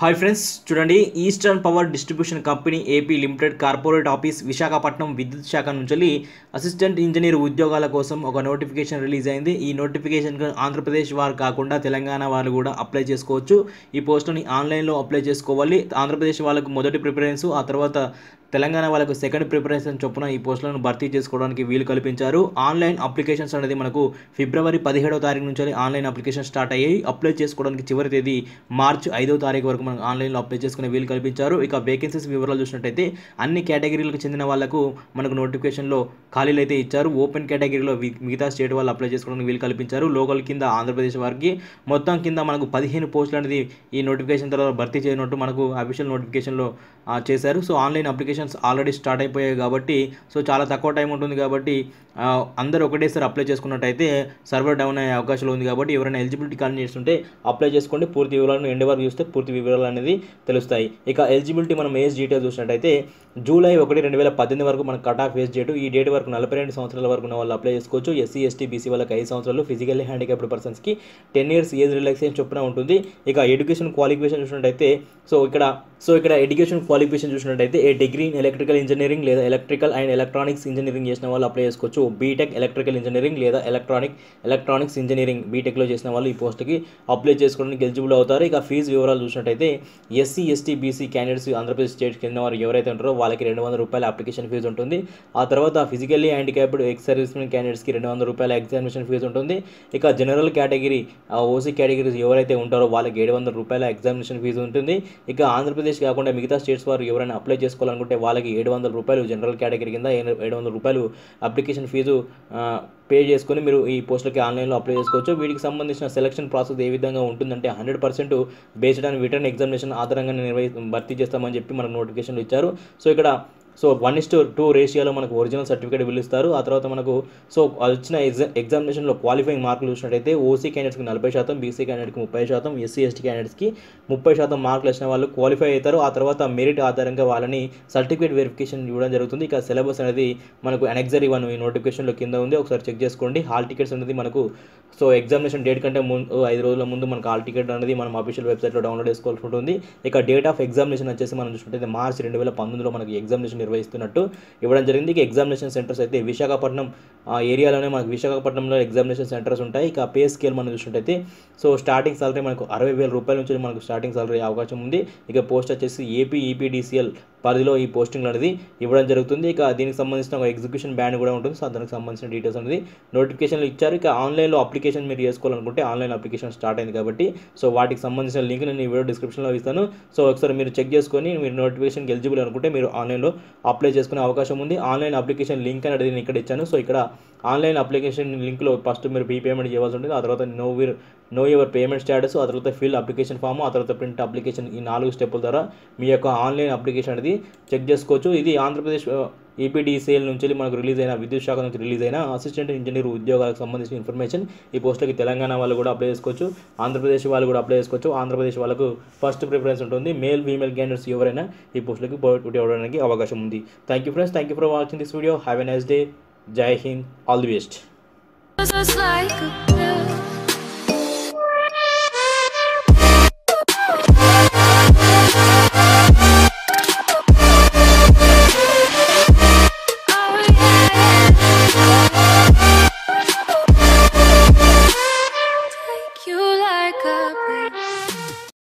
Hi friends, చూడండి. Eastern power distribution company AP limited corporate office Visakhapatnam విద్యుత్ శాఖ నుంచి అసిస్టెంట్ ఇంజనీర్ ఉద్యోగాల కోసం ఒక నోటిఫికేషన్ రిలీజ్ అయింది. ఈ నోటిఫికేషన్కి ఆంధ్రప్రదేశ్ వారు కాకుండా తెలంగాణ వాళ్ళు కూడా అప్లై చేసుకోవచ్చు. ఈ పోస్టుని ఆన్లైన్లో అప్లై చేసుకోవాలి. ఆంధ్రప్రదేశ్ వాళ్ళకు మొదటి ప్రిఫరెన్స్, ఆ తర్వాత తెలంగాణ వాళ్ళకు సెకండ్ ప్రిఫరెన్స్ చొప్పున ఈ పోస్టులను భర్తీ చేసుకోవడానికి వీలు కల్పించారు. ఆన్లైన్ అప్లికేషన్స్ అనేది మనకు ఫిబ్రవరి 17వ తారీఖు నుంచి ఆన్లైన్ అప్లికేషన్ స్టార్ట్ అయ్యాయి. అప్లై చేసుకోవడానికి చివరి తేదీ మార్చి 5వ తారీఖు వరకు మనకు ఆన్లైన్లో అప్లై చేసుకునే వీలు కల్పించారు. ఇక వేకెన్సీస్ వివరాలు చూసినట్టయితే అన్ని కేటగిరీలకు చెందిన వాళ్ళకు మనకు నోటిఫికేషన్లో ఖాళీలు అయితే ఇచ్చారు. ఓపెన్ కేటగిరీలో మిగతా స్టేట్ వాళ్ళు అప్లై చేసుకోవడానికి వీలు కల్పించారు. లోకల్ కింద ఆంధ్రప్రదేశ్ వారికి మొత్తం కింద మనకు 15 పోస్టులు అనేది ఈ నోటిఫికేషన్ తర్వాత భర్తీ చేయనట్టు మనకు అఫీషియల్ నోటిఫికేషన్లో చేశారు. So online applications already start అయిపోయాయి కాబట్టి చాలా తక్కువ టైం ఉంటుంది కాబట్టి అందరూ ఒకటేసారి అప్లై చేసుకున్నట్టయితే సర్వర్ డౌన్ అయ్యే అవకాశాలు ఉంది. కాబట్టి ఎవరైనా ఎలిజిబిలిటీ క్యాండిడేట్స్ ఉంటే అప్లై చేసుకోండి. పూర్తి వివరాలను ఎండ్ వరకు చూస్తే పూర్తి వివరాలు అనేది తెలుస్తాయి. ఇక ఎలిజిబిలిటీ మనం ఏజ్ డీటెయిల్స్ చూసినట్టయితే జూలై 1, 2018 వరకు మనకు కట్ ఆఫ్ ఏజ్ డేటు. ఈ డేట్ వరకు 42 సంవత్సరాల వరకు ఉన్న వాళ్ళు అప్లై చేసుకోవచ్చు. ఎస్సీ, ఎస్టీ, బీసీ వాళ్ళకి 5 సంవత్సరాలు, ఫిజికల్లీ హ్యాండిక్యాప్డ్ పర్సన్స్కి 10 years ఏజ్ రిలాక్సేషన్ చొప్పున ఉంటుంది. ఇక ఎడ్యుకేషన్ క్వాలిఫికేషన్ చూసినట్టయితే ఇక్కడ ఎడ్యుకేషన్ క్వాలిఫికేషన్ చూసినట్టయితే ఏ డిగ్రీ ఇన్ ఎలక్ట్రికల్ ఇంజనీరింగ్ లేదా ఎలక్ట్రికల్ అండ్ ఎలక్ట్రానిక్స్ ఇంజనీరింగ్ చేసిన వాళ్ళు అప్లై చేసుకోవచ్చు. బీటెక్ ఎలక్ట్రికల్ ఇంజనీరింగ్ లేదా ఎలక్ట్రానిక్స్ ఇంజనీరింగ్ బీటెక్లో చేసిన వాళ్ళు ఈ పోస్ట్కి అప్లై చేసుకోవడానికి ఎలిజిబుల్ అవుతారు. ఇక ఫీజు వివరాలు చూసినట్టయితే SC, ST, BC candidates Andhra Pradesh స్టేట్కి చెందిన వారు ఎవరైతే ఉంటారో వాళ్ళకి ₹200 అప్లికేషన్ ఫీజు ఉంటుంది. ఆ తర్వాత ఫిజికల్లీ హ్యాండిక్యాప్డ్ ఎక్స్ సర్వీస్మెన్ క్యాండిడేట్స్కి ₹200 ఎగ్జామినేషన్ ఫీజు ఉంటుంది. ఇక జనరల్ కేటగిరీ ఓసీ కేటగిరీస్ ఎవరైతే ఉంటారో వాళ్ళకి ₹700 ఎగ్జామినేషన్ ఫీజు ఉంటుంది. ఇక ఆంధ్రప్రదేశ్ కాకుండా మిగతా స్టేట్స్ వారు ఎవరైనా అప్లై చేసుకోవాలనుకుంటే వాళ్ళకి ₹700 జనరల్ కేటగిరీ కింద ₹700 అప్లికేషన్ ఫీజు పే చేసుకొని మీరు ఈ పోస్టులకి ఆన్లైన్లో అప్లై చేసుకోవచ్చు. వీటికి సంబంధించిన సెలక్షన్ ప్రాసెస్ ఏ విధంగా ఉంటుందంటే 100% బేస్డ్ ఆన్ రిటర్న్ ఎగ్జామినేషన్ ఆధారంగా భర్తీ చేస్తామని చెప్పి మనకు నోటిఫికేషన్లు ఇచ్చారు. ఇక్కడ 1:2 రేషియోలో మనకు ఒరిజినల్ సర్టిఫికేట్ పిలుస్తారు. ఆ తర్వాత మనకు వచ్చిన ఎగ్జామినేషన్లో క్వాలిఫైయింగ్ మార్కులు చూసినట్టయితే ఓసీ క్యాండిడేట్స్కి 40%, బీసీ క్యాండిడేట్కి 30%, ఎస్సీ, ఎస్టీ క్యాండిడేట్స్కి 30% మార్కులు వచ్చిన వాళ్ళు క్వాలిఫై అవుతారు. ఆ తర్వాత మెరిట్ ఆధారంగా వాళ్ళని సర్టిఫికేట్ వెరిఫికేషన్ ఇవ్వడం జరుగుతుంది. ఇక సిలబస్ అనేది మనకు అనెక్సరీ 1 ఈ నోటిఫికేషన్లో కింద ఉంది, ఒకసారి చెక్ చేసుకోండి. హాల్ టికెట్స్ అనేది మనకు ఎగ్జామినేషన్ డేట్ కంటే 5 రోజుల ముందు మనకు హాల్ టికెట్ అనేది మనం అఫీషియల్ వెబ్సైట్లో డౌన్లోడ్ చేసుకోవాల్సి ఉంటుంది. ఇక డేట్ ఆఫ్ ఎగ్జామినేషన్ వచ్చేసి మనం చూసినట్టయితే మార్చి 2019లో మనకి ఎగ్జామినేషన్ నిర్వహిస్తున్నట్టు ఇవ్వడం జరిగింది. ఇక ఎగ్జామినేషన్ సెంటర్స్ అయితే విశాఖపట్నం ఏరియాలోనే మనకు విశాఖపట్నంలో ఎగ్జామినేషన్ సెంటర్స్ ఉంటాయి. ఇక పే స్కేల్ మనం చూసినట్టయితే స్టార్టింగ్ సాలరీ మనకు ₹60,000 నుంచి మనకు స్టార్టింగ్ సాలరీ అవకాశం ఉంది. ఇక పోస్ట్ వచ్చేసి ఏపీ ఈపీడీసీఎల్ పరిధిలో ఈ పోస్టింగ్ అనేది ఇవ్వడం జరుగుతుంది. ఇక దీనికి సంబంధించిన ఒక ఎగ్జిక్యూషన్ బ్యాండ్ కూడా ఉంటుంది. దానికి సంబంధించిన డీటెయిల్స్ అనేది నోటిఫికేషన్లు ఇచ్చారు. ఇక ఆన్లైన్లో అప్లికేషన్ మీరు చేసుకోవాలనుకుంటే ఆన్లైన్ అప్లికేషన్ స్టార్ట్ అయింది కాబట్టి వాటికి సంబంధించిన లింక్ నేను ఈ వీడియో డిస్క్రిప్షన్లో ఇస్తాను. ఒకసారి మీరు చెక్ చేసుకొని మీరు నోటిఫికేషన్కి ఎలిజిబుల్ అనుకుంటే మీరు ఆన్లైన్లో అప్లై చేసుకునే అవకాశం ఉంది. ఆన్లైన్ అప్లికేషన్ లింక్ అనేది నేను ఇక్కడ ఇచ్చాను. ఇక్కడ ఆన్లైన్ అప్లికేషన్ లింక్లో ఫస్ట్ మీరు పేమెంట్ చేయాల్సి ఉంటుంది. ఆ తర్వాత నో యువర్ పేమెంట్ స్టేటస్, ఆ తర్వాత ఫిల్ అప్లికేషన్ ఫామ్, ఆ తర్వాత ప్రింట్ అప్లికేషన్, ఈ 4 స్టెప్పుల ద్వారా మీ యొక్క ఆన్లైన్ అప్లికేషన్ అనేది చెక్ చేసుకోవచ్చు. ఇది ఆంధ్రప్రదేశ్ ఈపీడీసీఎల్ నుంచి మనకు రిలీజ్ అయిన విద్యుత్ శాఖ నుంచి రిలీజ్ అయిన అసిస్టెంట్ ఇంజనీర్ ఉద్యోగాలకు సంబంధించిన ఇన్ఫర్మేషన్. ఈ పోస్టులకి తెలంగాణ వాళ్ళు కూడా అప్లై చేసుకోవచ్చు, ఆంధ్రప్రదేశ్ వాళ్ళు కూడా అప్లై చేసుకోవచ్చు. ఆంధ్రప్రదేశ్ వాళ్ళకు ఫస్ట్ ప్రిఫరెన్స్ ఉంటుంది. మేల్ ఫీమేల్ క్యాండిడేట్స్ ఎవరైనా ఈ పోస్టులకి పోటీ అవ్వడానికి అవకాశం ఉంది. Thank you friends, thank you for watching this video. Have a nice day. జై హింద్, ఆల్ ది బెస్ట్.